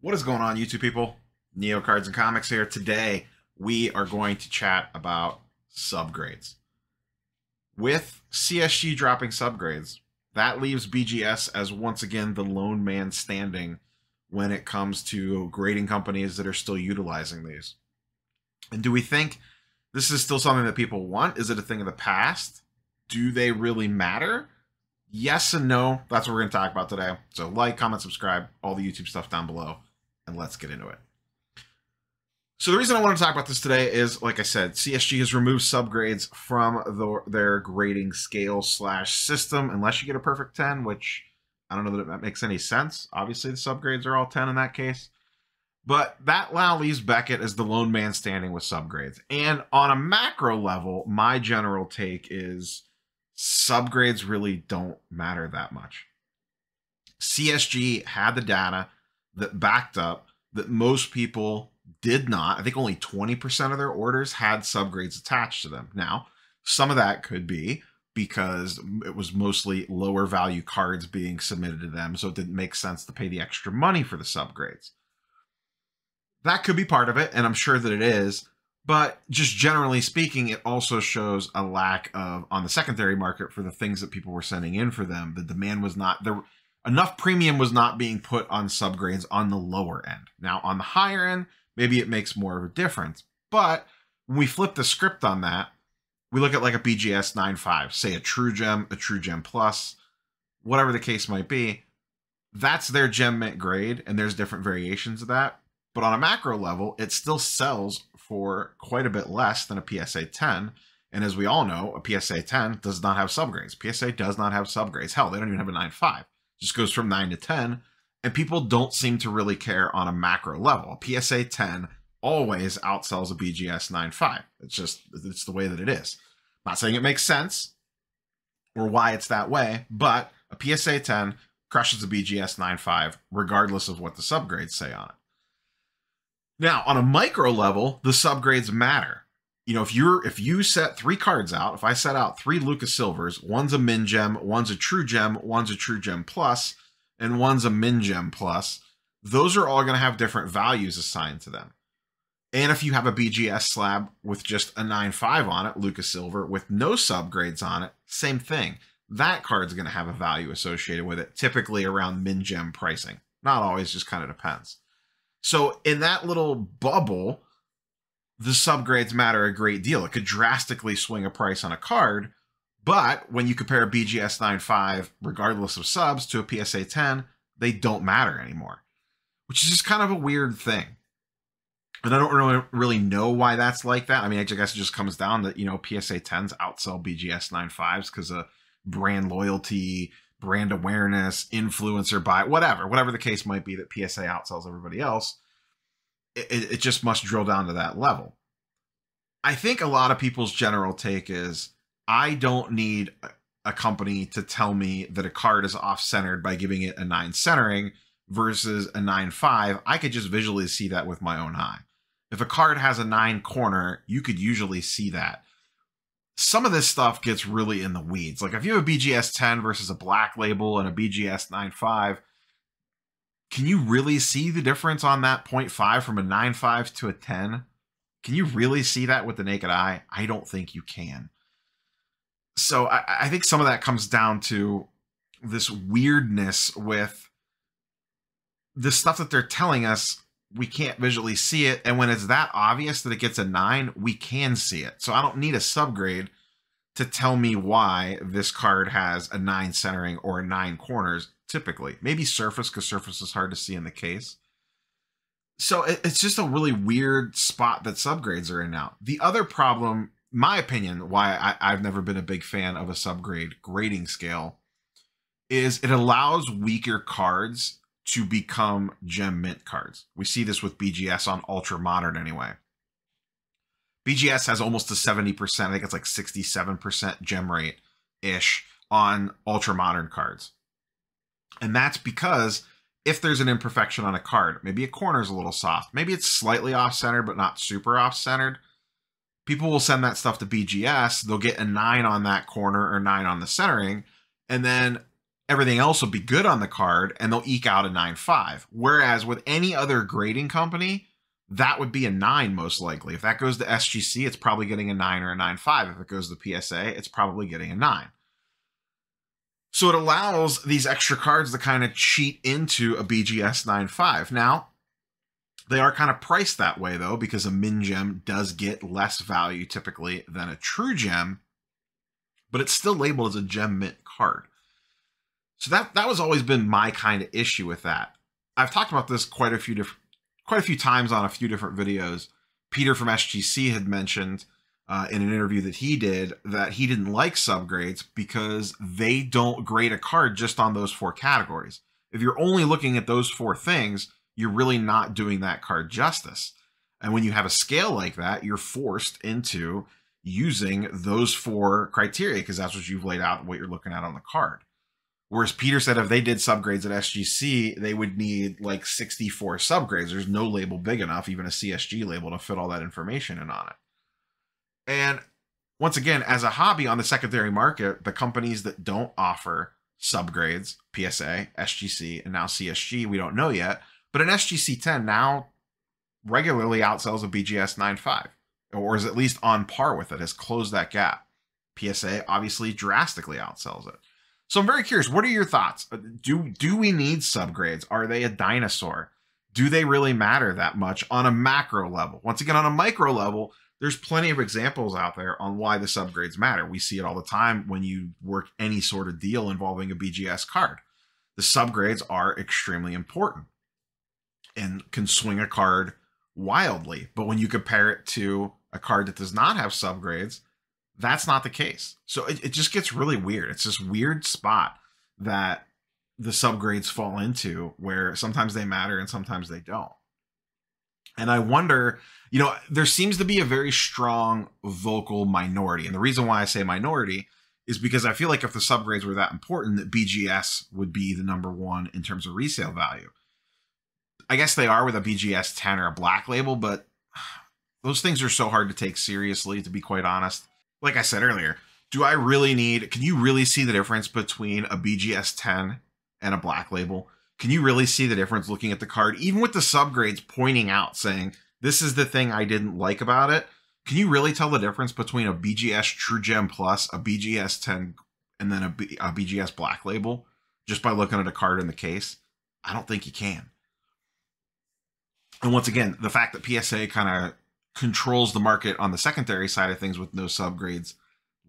What is going on, YouTube people? Neo Cards and Comics here. Today, we are going to chat about subgrades. With CSG dropping subgrades, that leaves BGS as once again the lone man standing when it comes to grading companies that are still utilizing these. And do we think this is still something that people want? Is it a thing of the past? Do they really matter? Yes and no. That's what we're going to talk about today. So like, comment, subscribe, all the YouTube stuff down below, and let's get into it. So the reason I want to talk about this today is, like I said, CSG has removed subgrades from their grading scale / system, unless you get a perfect 10, which I don't know that makes any sense. Obviously, the subgrades are all 10 in that case. But that now leaves Beckett as the lone man standing with subgrades. And on a macro level, my general take is subgrades really don't matter that much. CSG had the data that backed up that most people did not. I think only 20% of their orders had subgrades attached to them. Now, some of that could be because it was mostly lower value cards being submitted to them, so it didn't make sense to pay the extra money for the subgrades. That could be part of it, and I'm sure that it is. But just generally speaking, it also shows a lack of, on the secondary market, for the things that people were sending in for them. The demand was not there. Enough premium was not being put on subgrades on the lower end. Now, on the higher end, maybe it makes more of a difference. But when we flip the script on that, we look at like a BGS 9.5, say a True Gem Plus, whatever the case might be. That's their Gem Mint grade, and there's different variations of that. But on a macro level, it still sells for quite a bit less than a PSA 10. And as we all know, a PSA 10 does not have subgrades. PSA does not have subgrades. Hell, they don't even have a 9.5. It just goes from 9 to 10. And people don't seem to really care on a macro level. A PSA 10 always outsells a BGS 9.5. It's the way that it is. I'm not saying it makes sense or why it's that way, but a PSA 10 crushes a BGS 9.5 regardless of what the subgrades say on it. Now, on a micro level, the subgrades matter. You know, if you set 3 cards out, if I set out 3 Lucas Silvers, one's a Min Gem, one's a True Gem, one's a True Gem Plus, and one's a Min Gem Plus, those are all going to have different values assigned to them. And if you have a BGS slab with just a 9.5 on it, Lucas Silver, with no subgrades on it, same thing. That card's going to have a value associated with it, typically around Min Gem pricing. Not always, just kind of depends. So in that little bubble, the subgrades matter a great deal. It could drastically swing a price on a card, but when you compare a BGS 9.5, regardless of subs, to a PSA 10, they don't matter anymore, which is just kind of a weird thing. And I don't really know why that's like that. I mean, I guess it just comes down to, you know, PSA 10s outsell BGS 9.5s because of brand loyalty, brand awareness, influencer buy, whatever the case might be, that PSA outsells everybody else. It just must drill down to that level. I think a lot of people's general take is, I don't need a company to tell me that a card is off-centered by giving it a 9 centering versus a 9.5. I could just visually see that with my own eye. If a card has a 9 corner, you could usually see that. Some of this stuff gets really in the weeds. Like if you have a BGS 10 versus a black label and a BGS 9.5, can you really see the difference on that 0.5 from a 9.5 to a 10? Can you really see that with the naked eye? I don't think you can. So I think some of that comes down to this weirdness with the stuff that they're telling us. We can't visually see it. And when it's that obvious that it gets a 9, we can see it. So I don't need a subgrade to tell me why this card has a 9 centering or a 9 corners, typically. Maybe surface, because surface is hard to see in the case. So it's just a really weird spot that subgrades are in now. The other problem, my opinion, why I've never been a big fan of a subgrade grading scale, is it allows weaker cards to become Gem Mint cards. We see this with BGS on Ultra Modern anyway. BGS has almost a 70%, I think it's like 67% gem rate-ish on Ultra Modern cards. And that's because if there's an imperfection on a card, maybe a corner's a little soft, maybe it's slightly off-centered but not super off-centered, people will send that stuff to BGS, they'll get a 9 on that corner or 9 on the centering, and then everything else will be good on the card and they'll eke out a 9.5. Whereas with any other grading company, that would be a 9 most likely. If that goes to SGC, it's probably getting a 9 or a 9.5. If it goes to PSA, it's probably getting a 9. So it allows these extra cards to kind of cheat into a BGS 9.5. Now, they are kind of priced that way, though, because a min gem does get less value typically than a true gem, but it's still labeled as a gem mint card. So that was always been my kind of issue with that. I've talked about this quite a few times on a few different videos. Peter from SGC had mentioned in an interview that he did that he didn't like subgrades because they don't grade a card just on those 4 categories. If you're only looking at those 4 things, you're really not doing that card justice. And when you have a scale like that, you're forced into using those 4 criteria because that's what you've laid out, what you're looking at on the card. Whereas Peter said if they did subgrades at SGC, they would need like 64 subgrades. There's no label big enough, even a CSG label, to fit all that information in on it. And once again, as a hobby on the secondary market, the companies that don't offer subgrades, PSA, SGC, and now CSG, we don't know yet, but an SGC 10 now regularly outsells a BGS 9.5, or is at least on par with it, has closed that gap. PSA obviously drastically outsells it. So I'm very curious, what are your thoughts? Do we need subgrades? Are they a dinosaur? Do they really matter that much on a macro level? Once again, on a micro level, there's plenty of examples out there on why the subgrades matter. We see it all the time when you work any sort of deal involving a BGS card. The subgrades are extremely important and can swing a card wildly. But when you compare it to a card that does not have subgrades, that's not the case. So it just gets really weird. It's this weird spot that the subgrades fall into where sometimes they matter and sometimes they don't. And I wonder, you know, there seems to be a very strong vocal minority. And the reason why I say minority is because I feel like if the subgrades were that important, that BGS would be the #1 in terms of resale value. I guess they are with a BGS 10 or a black label, but those things are so hard to take seriously, to be quite honest. Like I said earlier, do I really need, can you really see the difference between a BGS 10 and a black label? Can you really see the difference looking at the card, even with the subgrades pointing out, saying, this is the thing I didn't like about it? Can you really tell the difference between a BGS True Gem Plus, a BGS 10, and then a BGS black label just by looking at a card in the case? I don't think you can. And once again, the fact that PSA kind of controls the market on the secondary side of things with no subgrades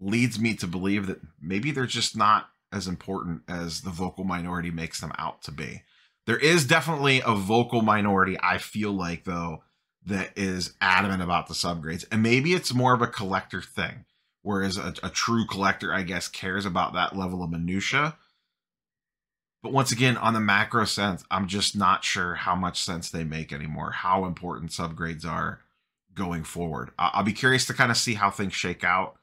leads me to believe that maybe they're just not as important as the vocal minority makes them out to be. There is definitely a vocal minority, I feel like, though, that is adamant about the subgrades. And maybe it's more of a collector thing, whereas a true collector, I guess, cares about that level of minutia. But once again, on the macro sense, I'm just not sure how much sense they make anymore, how important subgrades are going forward. I'll be curious to kind of see how things shake out.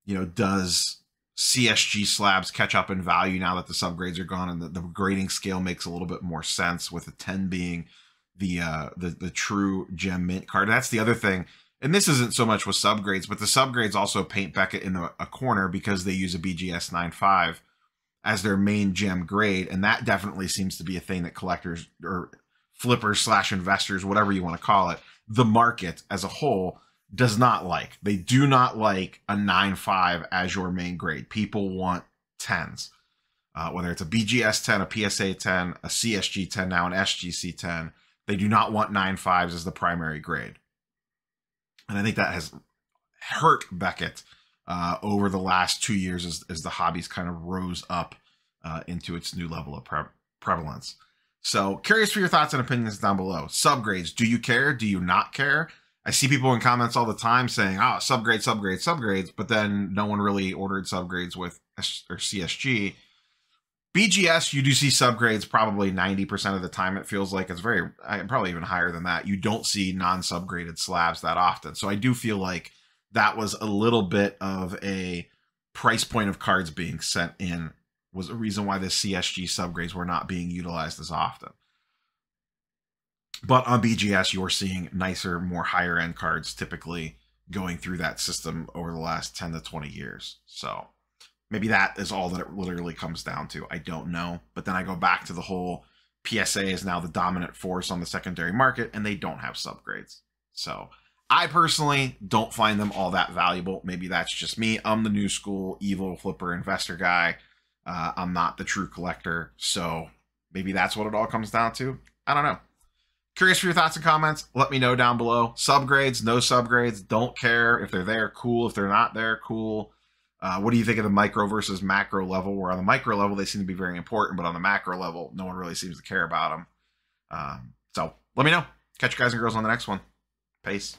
You know, does CSG slabs catch up in value now that the subgrades are gone and the grading scale makes a little bit more sense, with a 10 being the true gem mint card? That's the other thing. And this isn't so much with subgrades, but the subgrades also paint Beckett in a corner because they use a BGS 9.5 as their main gem grade. And that definitely seems to be a thing that collectors or flippers / investors, whatever you want to call it, the market as a whole does not like. They do not like a 9.5 as your main grade. People want 10s, whether it's a BGS 10, a PSA 10, a CSG 10, now an SGC 10. They do not want 9.5s as the primary grade. And I think that has hurt Beckett over the last 2 years as the hobbies kind of rose up into its new level of prevalence. So curious for your thoughts and opinions down below. Subgrades, do you care? Do you not care? I see people in comments all the time saying, oh, subgrades, subgrades, subgrades, but then no one really ordered subgrades with CSG. BGS, you do see subgrades probably 90% of the time. It feels like it's probably even higher than that. You don't see non-subgraded slabs that often. So I do feel like that was a little bit of a price point of cards being sent in, was a reason why the CSG subgrades were not being utilized as often. But on BGS, you're seeing nicer, more higher end cards typically going through that system over the last 10 to 20 years. So Maybe that is all that it literally comes down to. I don't know. But then I go back to the whole PSA is now the dominant force on the secondary market, and they don't have subgrades. So I personally don't find them all that valuable. Maybe that's just me. I'm the new school evil flipper investor guy. I'm not the true collector. So maybe that's what it all comes down to. I don't know. Curious for your thoughts and comments. Let me know down below. Subgrades, no subgrades. Don't care if they're there. Cool. If they're not there, cool. What do you think of the micro versus macro level? Where on the micro level, they seem to be very important, but on the macro level, no one really seems to care about them. So let me know. Catch you guys and girls on the next one. Peace.